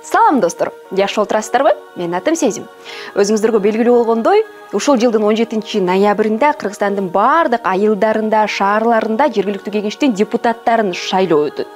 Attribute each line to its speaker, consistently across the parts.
Speaker 1: Салам достор, жакшы отурасыздарбы? Менин атым Сезим. Өзүңүздөргө белгилүү болгондой, ушул жылдын 17 ноябрында Кыргызстандын бардык айылдарында, шаарларында жергиликтүү кеңештин депутаттарын шайлоо өтөт.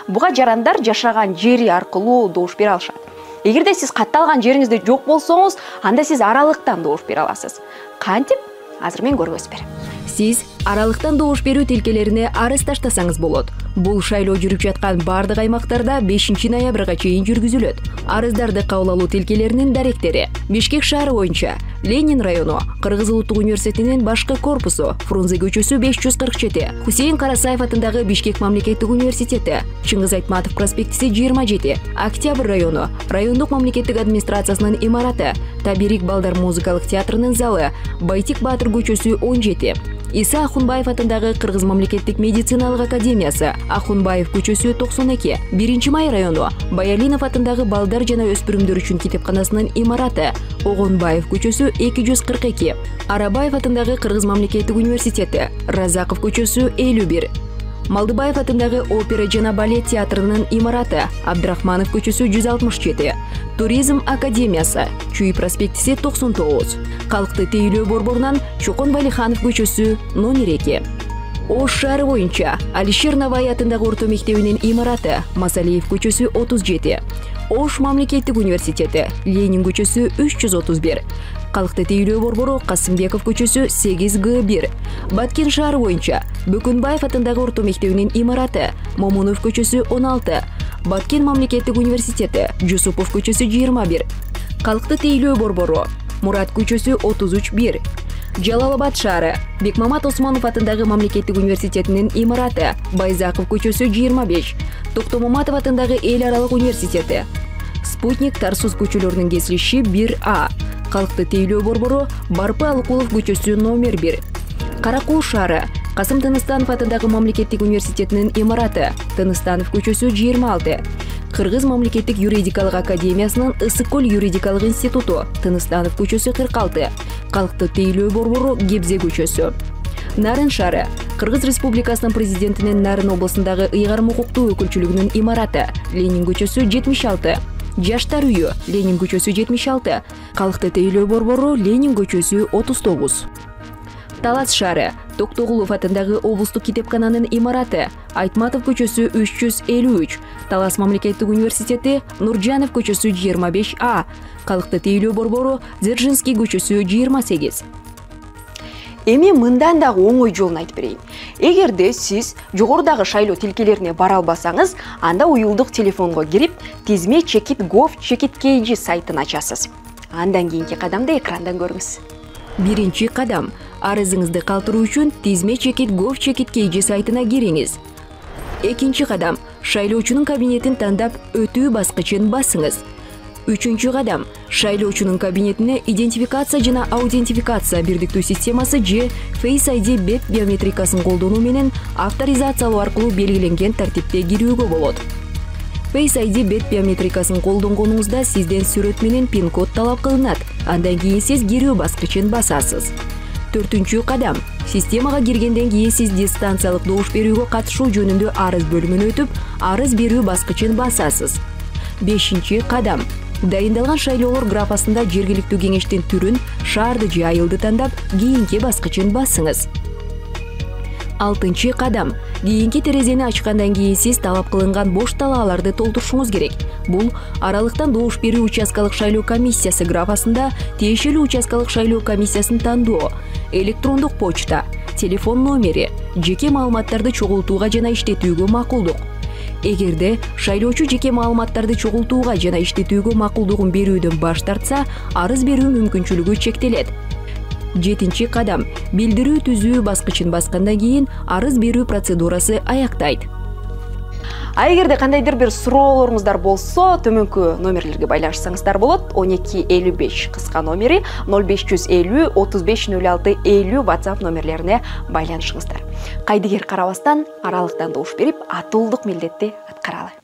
Speaker 1: Буга жарандар жашаган жери аркылуу добуш бере алышат. Эгерде сиз катталган жериңизде жок болсоңуз, анда сиз аралыктан добуш бере аласыз. Кантип? Азыр мен көргөзүп берем.
Speaker 2: Сиз аралыктан добуш берүү тилкелерине арыз таштасаңыз болот. Бул шайлоо жүрүп жаткан бардык аймактарда 5 ноябрга чейин жүргүзүлөт. Арыздарды кабыл алуу тилкелеринин даректери: Бишкек шаары боюнча Ленин району, Кыргыз улуттук университетинин башкы корпусу, Фрунзе көчөсү 547, Хусейин Карасаев атындагы Бишкек мамлекеттик университети, Чыңгыз Айтматов проспектиси 27, Октябрь району, райондук мамлекеттик администрациясынын имараты, Табирик балдар музыкалык театрынын залы, Байтик Баатыр көчөсү 17, Иса Ахунбаев атындагы Кыргыз мамлекеттик медициналык академиясы, Ахунбаев көчөсү 92, 1 май району, Баялинов атындагы балдар жана өспүрүмдөр үчүн китепканасынын имараты, Огонбаев көчөсү 242, Арабаев атындагы Кыргыз мамлекеттик университети, Разаков көчөсү 51, Малдыбаев атындагы опера жана балет театрынын имараты, Абдрахманов көчөсү 167, Туризм академиясы, Чүй проспектиси 99, Калкты тейлөө борборунан Чокон Балиханов көчөсү номер 2. Ош шаары боюнча Алишер Навай атындагы орто мектебинин имараты, Масалиев көчөсү 37, Ош мамлекеттик университети, Ленин көчөсү 331, Калкты тейлөө борбору Касымбеков көчөсү 8Г1, Баткен шаары боюнча Бөкөнбаев атындагы орто мектебинин имараты, Момунов көчөсү 16, Баткен мамлекеттик университети, Жусупов көчөсү 21, Калкты тейлөө борбору Мурат көчөсү 33-1, Жалалабад шаары Бекмамат Осмонов атындагы мамлекеттик университетинин имараты, Байзаков көчөсү 25, Токтомаматов атындагы эл аралык университети, Спутник Тарсус көчөлөрүнүн кесилиши 1А, Калкты тейлөө борбору Барпы Алыкулов көчөсү номер 1, Каракул шаары Касым Тыныстанов атындагы мамлекеттик университетинин имараты, Тыныстанов көчөсү 26, Кыргыз мамлекеттик юридикалык академиясынын Ысык-Көл юридикалык институту, Тыныстанов көчөсү 46, Калкты тейлөө борбору Гебзе көчөсү. Нарын шаары Кыргыз Республикасынын президентинин Нарын областындагы ыйгарым укуктуу өкүлчүлүгүнүн имараты, Ленин көчөсү 76, Жаштар үйү, Ленин көчөсү 76, Калкты тейлөө борбору Ленин көчөсү 39. Талас шаары Токтогулов атындагы облустук китепкананын имараты, Айтматов көчөсү 353, Талас мамлекеттик университети, Нуржанов көчөсү 25А, Калкты тейлөө борбору Дзержинский көчөсү 28.
Speaker 1: Эми мындан дагы оңой жолун айтып берейин. Эгерде сиз жогорудагы шайлоо тилкелерине бара албасаңыз, анда уюлдук телефонго кирип, tizme.gov.kg сайтын ачасыз. Андан кийинки кадамды экрандан көрүңүз.
Speaker 2: Биринчи кадам: арызыңызды калтыруу үчүн tizme.gov.kg сайтына кириңиз. Экинчи кадам: шайлоочунун кабинетин тандап өтүү баскычын басыңыз. Үчүнчү кадам: шайлоочунун кабинетине идентификация жана аутентификация бирдиктүү системасы же Face ID бет биометрикасын колдонуу менен авторизациялоо аркылуу белгиленген тартипте кирүүгө болот. Face ID бет биометрикасын колдонгонуңузда сизден сүрөт менен пин-код талап кылынат. Андан кийин сиз кирүү баскычын басасыз. Төртүнчү кадам: системага киргенден кийин сиз дистанциялык добуш берүүгө катышуу жөнүндө арыз бөлүмүнө өтүп, арыз берүү баскычын басасыз. Бешинчи кадам: дайындалган шайлоолор графасында жергиликтүү кеңештин түрүн, шаарды же айылды тандап, кийинки баскычын басыңыз. Алтынчы кадам: кийинки терезени ачкандан кийин сиз талап кылынган бош талааларды толтурушуңуз керек. Бул аралыктан добуш берүү участкалык шайлоо комиссиясы графасында тиешелүү участкалык шайлоо комиссиясын тандоо, электрондук почта, телефон номери, жеке маалыматтарды чогултууга жана иштетүүгө макулдук. Эгерде шайлоочу жеке маалыматтарды чогултууга жана иштетүүгө макулдугун берүүдөн баш тартса, арыз берүү мүмкүнчүлүгү чектелет. Жетинчи кадам: билдирүү түзүү баскычын баскандан кийин арыз берүү процедурасы аяктайт.
Speaker 1: А эгерде кандайдыр бир суроолоруңуздар болсо, төмөнкү номерлерге байланышсаңыздар болот. 1255 кыска номери, 0550 3506 50 WhatsApp номерлерине байланышыңыздар. Кайдыгер карабастан аралыктан добуш берип, атуулдук милдетти аткаралы.